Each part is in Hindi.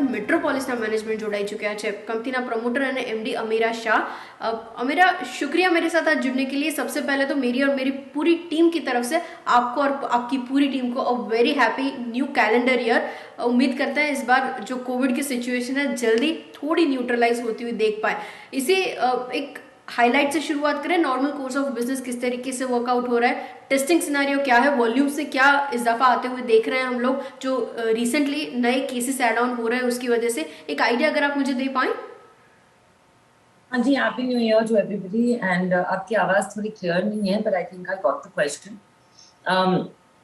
મેટ્રોપોલિસના મેનેજમેન્ટ જોડાઈ ચૂક્યા છે, કંપનીના प्रमोटर અને एमडी अमीरा शाह। अमीरा, शुक्रिया मेरे साथ आज जुड़ने के लिए। सबसे पहले तो मेरी और मेरी पूरी टीम की तरफ से आपको और आपकी पूरी टीम को a very happy new calendar year. उम्मीद करते हैं इस बार जो कोविड की सिचुएशन है जल्दी थोड़ी न्यूट्रलाइज होती हुई देख पाए। इसे एक हाईलाइट से शुरुआत करें, नॉर्मल कोर्स ऑफ बिजनेस किस तरीके से वर्कआउट हो रहा है, टेस्टिंग सिनेरियो क्या है, वॉल्यूम से क्या इजाफा आते हुए देख रहे हैं हम लोग, जो रिसेंटली नए केसेस ऐड ऑन हो रहे हैं उसकी वजह से एक आइडिया अगर आप मुझे दे पाएं। हाँ जी, happy new year to everybody. And आपकी आवाज थोड़ी क्लियर नहीं है, but I think I got the question.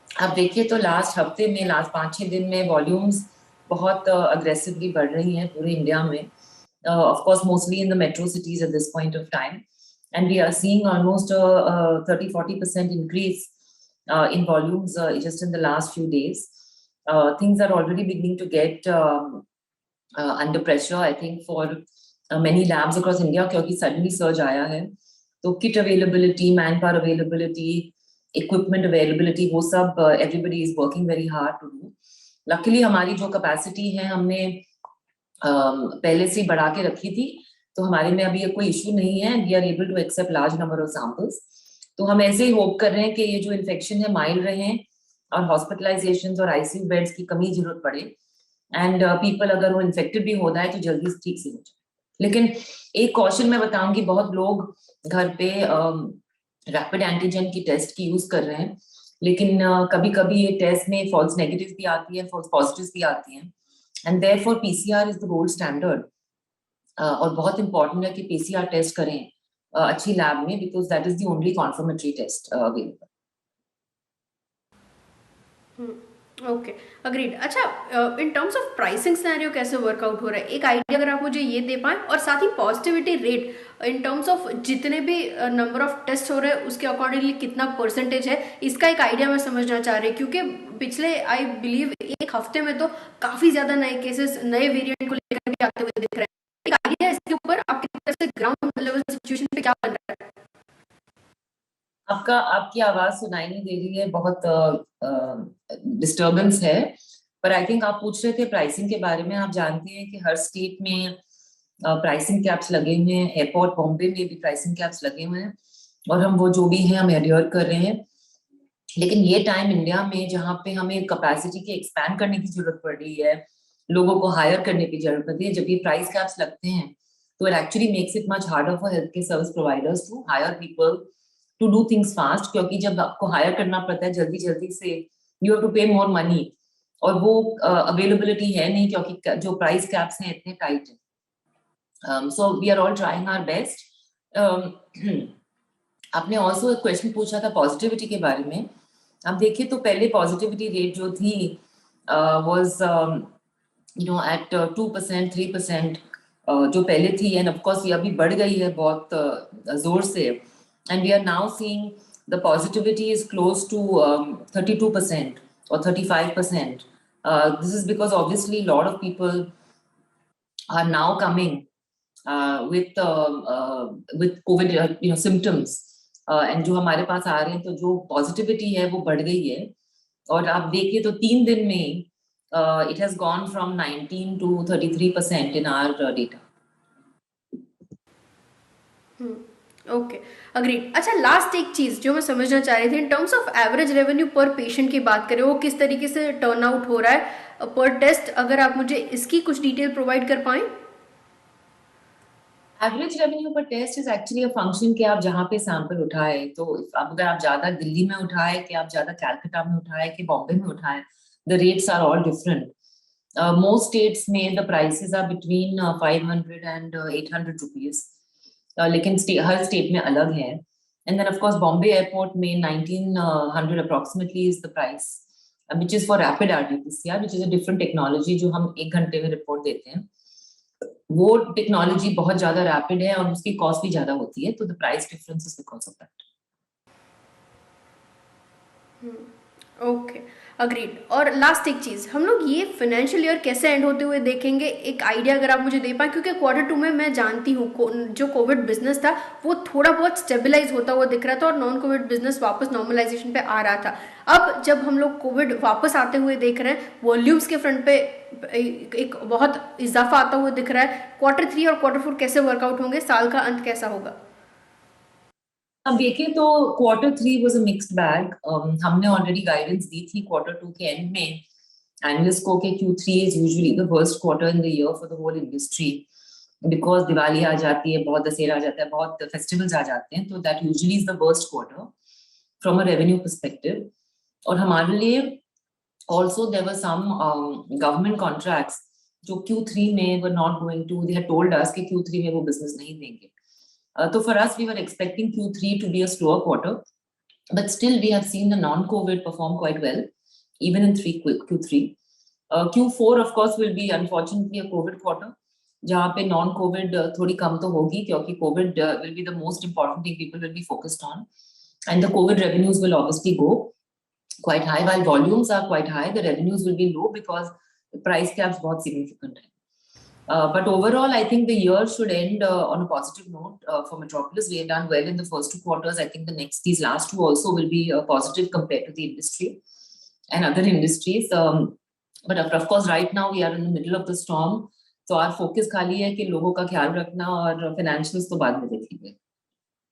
आप देखिए तो लास्ट हफ्ते में, लास्ट 5-6 दिन में वॉल्यूम्स बहुत अग्रेसिवली बढ़ रही हैं पूरे इंडिया में, of course mostly in the metro cities at this point of time, and we are seeing almost 30-40% increase in volumes just in the last few days. Things are already beginning to get under pressure, I think, for many labs across India, क्योंकि suddenly surge आया है, तो kit availability, manpower availability, equipment availability, वो सब everybody is working very hard to do. Luckily हमारी जो capacity है हमने पहले से बढ़ा के रखी थी, तो हमारे में अभी कोई इशू नहीं है। We are able to accept large number of samples. तो हम ऐसे ही होप कर रहे हैं कि ये जो इन्फेक्शन है माइल्ड रहे और हॉस्पिटलाइजेशंस और आईसीयू बेड्स की कमी जरूरत पड़े, एंड पीपल अगर वो इन्फेक्टेड भी हो जाए तो जल्दी ठीक से हो जाए। लेकिन एक कॉशन मैं बताऊंगी, बहुत लोग घर पे रैपिड एंटीजन की टेस्ट की यूज कर रहे हैं, लेकिन कभी कभी ये टेस्ट में फॉल्स नेगेटिव भी आती है, फॉल्स पॉजिटिव भी आती हैं, and therefore PCR is the gold standard. और बहुत इंपॉर्टेंट है कि पीसीआर टेस्ट करें अच्छी लैब में, because that is the only confirmatory test available. Okay, agreed. अच्छा, in terms of pricing scenario कैसे वर्कआउट हो रहा है, एक आइडिया अगर आप मुझे ये दे पाएं, और साथ ही positivity rate in terms of जितने भी नंबर ऑफ टेस्ट हो रहे हैं उसके अकॉर्डिंगली कितना परसेंटेज है, इसका एक आइडिया मैं समझना चाह रही, क्योंकि पिछले आई बिलीव एक हफ्ते में तो काफी ज्यादा नए केसेस नए वेरिएंट को लेकर भी आते हुए दिख रहे हैं। एक आइडिया इसके ऊपर आपकी तरफ से ग्राउंड लेवल सिचुएशन पे क्या बन रहा है? आपकी आवाज सुनाई नहीं दे रही है, बहुत डिस्टरबेंस है, पर आई थिंक आप पूछ रहे थे प्राइसिंग के बारे में। आप जानते हैं कि हर स्टेट में प्राइसिंग कैप्स लगे हुए हैं, एयरपोर्ट बॉम्बे में भी प्राइसिंग कैप्स लगे हुए हैं, और हम वो जो भी हैं हम एडयर कर रहे हैं। लेकिन ये टाइम इंडिया में जहाँ पे हमें कैपेसिटी के एक्सपैंड करने की जरूरत पड़ रही है, लोगों को हायर करने की जरूरत पड़ती है, जब ये प्राइस कैप्स लगते हैं तो it actually makes it much harder for health care service providers to hire people to do things fast, क्योंकि जब आपको हायर करना पड़ता है जल्दी जल्दी से, यू हैव टू पे मोर मनी, और वो अवेलेबिलिटी है नहीं, क्योंकि जो प्राइस कैप्स हैं इतने टाइट है। So we are all trying our best. आपने ऑल्सो एक क्वेश्चन पूछा था पॉजिटिविटी के बारे में। आप देखिए तो पहले पॉजिटिविटी रेट जो थी वाज यू नो एट 2%, 3%, जो पहले थी, एंड ऑफ कोर्स ये अभी बढ़ गई है बहुत जोर से, and we are now seeing the positivity is close to 32% or 35%. This is because obviously a lot of people are now coming with COVID symptoms, and जो हमारे पास आ रहे हैं, तो जो पॉजिटिविटी है वो बढ़ गई है। और आप देखिए तो 3 दिन में it has gone from 19 to 33% in our data. Okay, agreed. अच्छा, लास्ट एक चीज जो मैं समझना चाह रही थी, इन टर्म्स ऑफ एवरेज रेवेन्यू पर पेशेंट की बात करें, वो किस तरीके से टर्न आउट हो रहा है पर टेस्ट, अगर आप मुझे इसकी कुछ डिटेल प्रोवाइड कर पाएं। Average revenue per test is actually a function कि आप जहाँ पे सैंपल उठाए, तो अब अगर आप ज्यादा दिल्ली में उठाए, कि आप ज्यादा कैलकाटा में उठाए, कि बॉम्बे में उठाए, the rates are all different. Most states में the prices are between 500 and 800 rupees, लेकिन हर स्टेट में अलग है। And then of course Bombay airport में 1900 approximately is the price, which is for rapid RT-PCR, which is a different technology जो हम 1 घंटे में रिपोर्ट देते हैं। वो टेक्नोलॉजी बहुत ज्यादा रैपिड है और उसकी कॉस्ट भी ज्यादा होती है, तो the price difference is because of that. Okay, agreed. और लास्ट एक चीज़, हम लोग ये फाइनेंशियल ईयर कैसे एंड होते हुए देखेंगे, एक आइडिया अगर आप मुझे दे पाएँ, क्योंकि क्वार्टर 2 में मैं जानती हूँ जो कोविड बिजनेस था वो थोड़ा बहुत स्टेबलाइज होता हुआ दिख रहा था और नॉन कोविड बिजनेस वापस नॉर्मलाइजेशन पे आ रहा था। अब जब हम लोग कोविड वापस आते हुए देख रहे हैं, वॉल्यूम्स के फ्रंट पे एक बहुत इजाफा आता हुआ दिख रहा है, क्वार्टर 3 और क्वार्टर 4 कैसे वर्कआउट होंगे, साल का अंत कैसा होगा? अब देखिए तो Q3 was a mixed bag. हमने ऑलरेडी गाइडेंस दी थी Q2 के एंड में एनालिस्ट को कि Q3 is usually the worst quarter in the year for the whole industry, because Diwali आ जाती है, बहुत दशहरा आ जाता है, बहुत फेस्टिवल्स आ जाते हैं, तो that usually is the worst quarter from a revenue perspective. और हमारे लिए also there were some government contracts जो Q3 में were not going to, they had told us कि Q3 में वो business नहीं देंगे. So for us, we were expecting Q3 to be a slower quarter, but still we have seen the non-COVID perform quite well, even in Q3. Q4 of course will be unfortunately a COVID quarter, जहाँ पे non-COVID थोड़ी कम तो होगी, क्योंकि COVID will be the most important thing people will be focused on, and the COVID revenues will obviously go quite high. While volumes are quite high, the revenues will be low because the price caps बहुत significant है. But overall, I think the year should end on a positive note for Metropolis. We have done well in the first 2 quarters. I think these last two also will be positive compared to the industry and other industries. But of course, right now we are in the middle of the storm. So our focus खाली है कि लोगों का ख्याल रखना और financials तो बाद में